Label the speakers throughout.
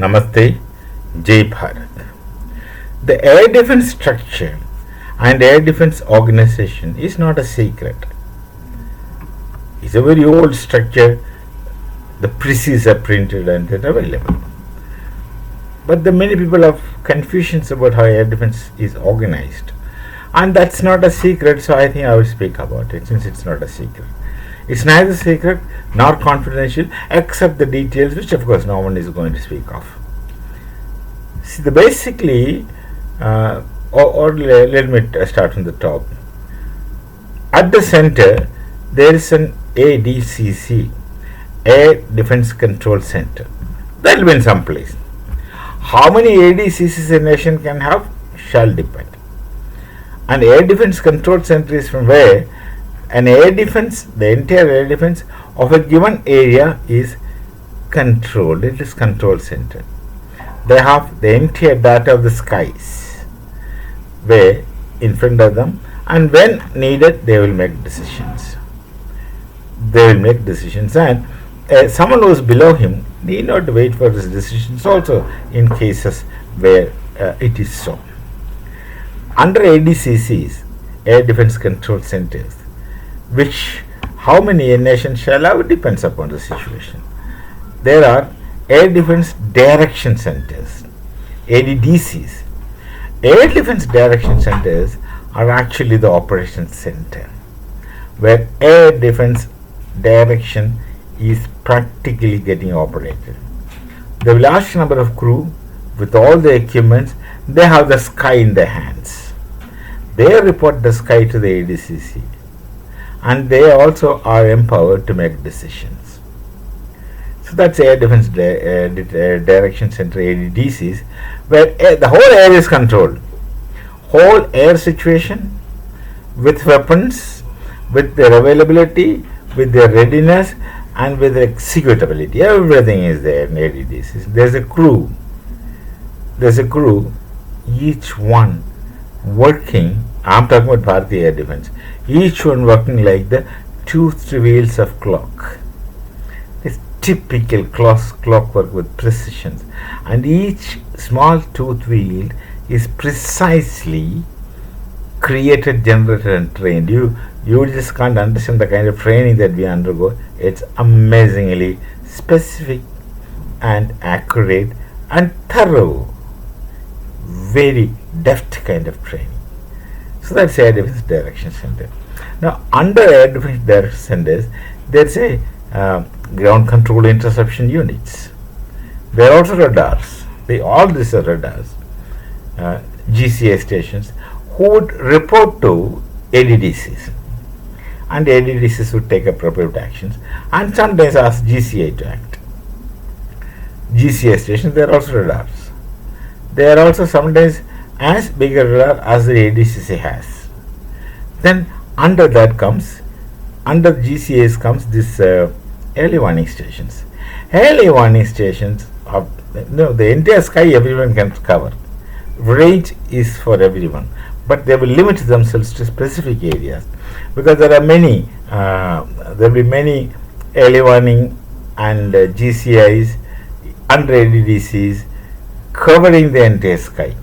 Speaker 1: Namaste, Jai Bharat. The air defense structure and air defense organization is not a secret. It's a very old structure. The precis are printed and they're available. But the many people have confusions about how air defense is organized. And that's not a secret, so I think I will speak about it since it's not a secret. It's neither secret nor confidential except the details, which of course no one is going to speak of. See, basically, let me start from the top. At the center, there is an ADCC, Air Defense Control Center. That will be in some place. How many ADCCs a nation can have shall depend. An Air Defense Control Center is from where an air defense, the entire air defense of a given area is controlled. It is control center. They have the entire data of the skies where in front of them, and when needed they will make decisions. And someone who is below him need not wait for his decisions also in cases where it is so. Under ADCCs, Air Defense Control Centers, which how many a nation shall have depends upon the situation. There are Air Defense Direction Centers, ADDCs. Air Defense Direction Centers are actually the operations center where air defense direction is practically getting operated. The large number of crew with all the equipments, they have the sky in their hands. They report the sky to the ADCC and they also are empowered to make decisions. So that's Air Defense Direction Center, ADDCs, where the whole air is controlled. Whole air situation with weapons, with their availability, with their readiness and with their executability. Everything is there in ADDCs. There's a crew, each one working. I'm talking about Bharatiya Air Defense. Each one working like the toothed wheels of clock. This typical clockwork with precision, and each small tooth wheel is precisely created, generated, and trained. You just can't understand the kind of training that we undergo. It's amazingly specific and accurate and thorough, very deft kind of training. So that's Air Defense Direction Center. Now, under Air Defense Direction Centers, there's a ground control interception units. There are also radars. All these are radars, GCA stations, who would report to ADDCs. And ADDCs would take appropriate actions and sometimes ask GCA to act. GCA stations, there are also radars. They are also sometimes as big a radar as the ADCC has. Then under GCAs comes this early warning stations. Early warning stations are, the entire sky everyone can cover. Range is for everyone, but they will limit themselves to specific areas because there are many. There will be many early warning and GCIs under ADDCs covering the entire sky.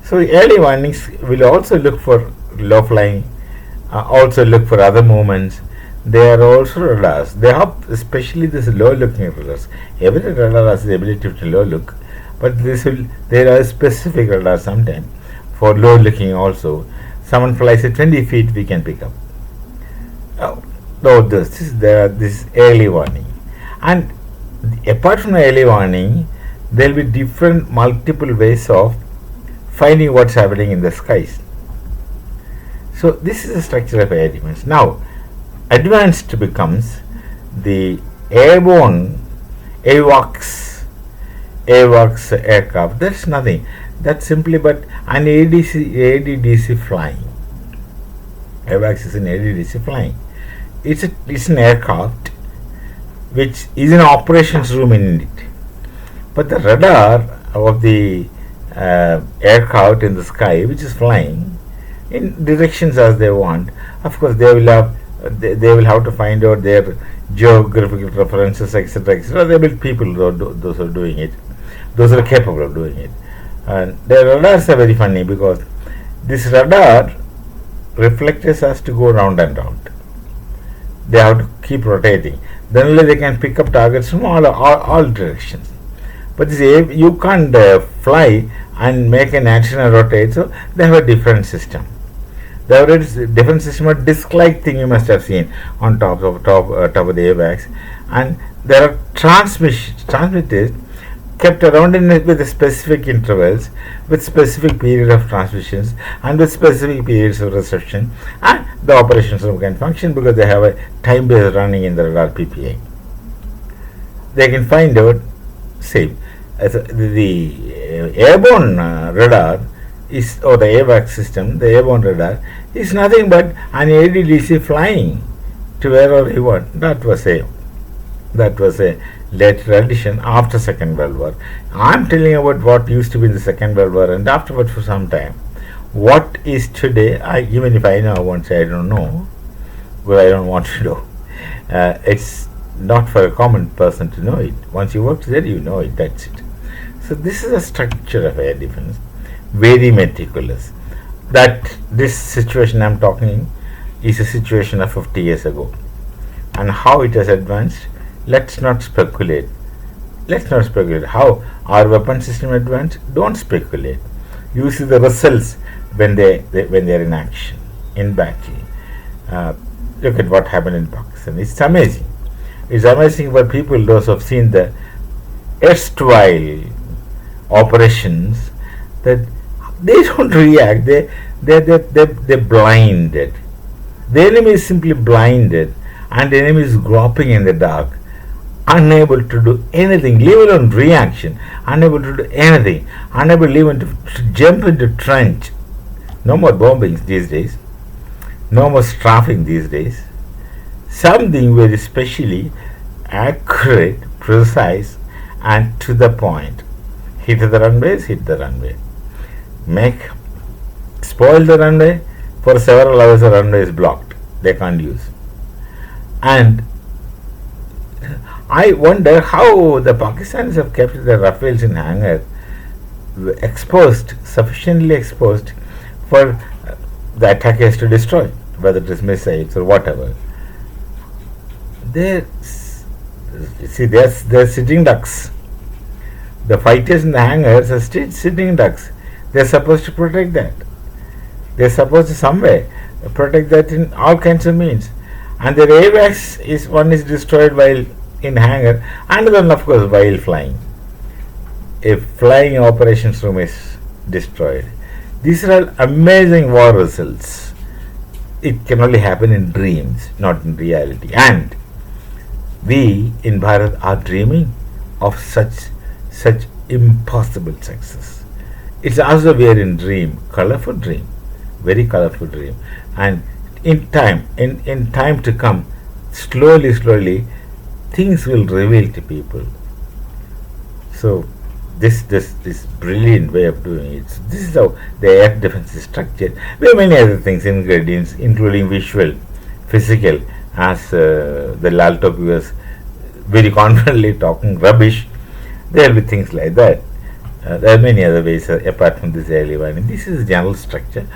Speaker 1: So early warnings will also look for low flying, also look for other movements. There are also radars. They have especially this low looking radars. Every radar has the ability to low look, but there are specific radars sometimes for low looking also. Someone flies at 20 feet, we can pick up. This is early warning. And apart from the early warning, there will be different multiple ways of finding what's happening in the skies. So this is the structure of air defense. Now, advanced becomes the airborne AWACS aircraft. That's nothing. That's simply but an ADDC flying. AWACS is an ADDC flying. It's an aircraft which is an operations room in it. But the radar of the aircraft in the sky, which is flying in directions as they want, of course they will have to find out their geographical references, etc., etc. They will people those who are doing it. Those are capable of doing it. And the radars are very funny because this radar reflectors has to go round and round. They have to keep rotating. Then only they can pick up targets from all directions. But you can't fly and make an antenna rotate, so they have a different system. They have a different system, a disc-like thing you must have seen on top of the AWACS, and there are transmitters kept around in it with specific intervals, with specific period of transmissions, and with specific periods of reception, and the operations room can function because they have a time base running in the radar PPA. They can find out, say, the airborne radar is, or the AWACS system, the airborne radar is nothing but an ADDC flying to wherever you want. That was a later addition after Second World War. I am telling about what used to be in the Second World War and afterwards for some time. What is today, even if I know, I won't say I don't know, but I don't want to know. It's not for a common person to know it. Once you work there, you know it, that's it. So this is a structure of air defense, very meticulous. That this situation I'm talking is a situation of 50 years ago. And how it has advanced, let's not speculate. How our weapon system advanced, don't speculate. You see the results when they are in action, in battle. Look at what happened in Pakistan. It's amazing. It's amazing for people, those who have seen the erstwhile operations, that they don't react. They're blinded. The enemy is simply blinded, and the enemy is groping in the dark, unable to do anything, leave alone reaction, unable to do anything, unable even to jump into trench. No more bombings these days, no more strafing these days. Something very specially accurate, precise, and to the point. Hit the runways, hit the runway. Spoil the runway. For several hours the runway is blocked. They can't use. And I wonder how the Pakistanis have kept their Rafales in hangar exposed, sufficiently exposed for the attackers to destroy, whether it is missiles or whatever. They're sitting ducks. The fighters in the hangars are still sitting ducks. They're supposed to protect that. They're supposed to some way protect that in all kinds of means. And their AWACS is one is destroyed while in hangar, and then of course while flying. A flying operations room is destroyed. These are all amazing war results. It can only happen in dreams, not in reality. And we in Bharat are dreaming of such impossible success. It's also we are in dream, colorful dream, very colorful dream. And in time to come, slowly, things will reveal to people. So this brilliant way of doing it. So this is how the air defense is structured. There are many other things, ingredients, including visual, physical, as the Lal Topi was very confidently talking rubbish. There will be things like that. There are many other ways apart from this early one. This is general structure,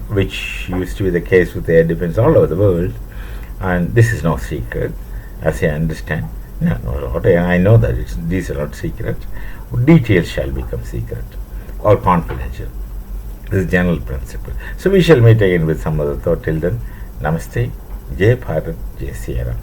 Speaker 1: which used to be the case with air defense all over the world, and this is no secret, as I understand. I know that these are not secret. Details shall become secret or confidential. This is general principle. So we shall meet again with some other thought. Till then, Namaste, Jai Bharat, Jai Sri Ram.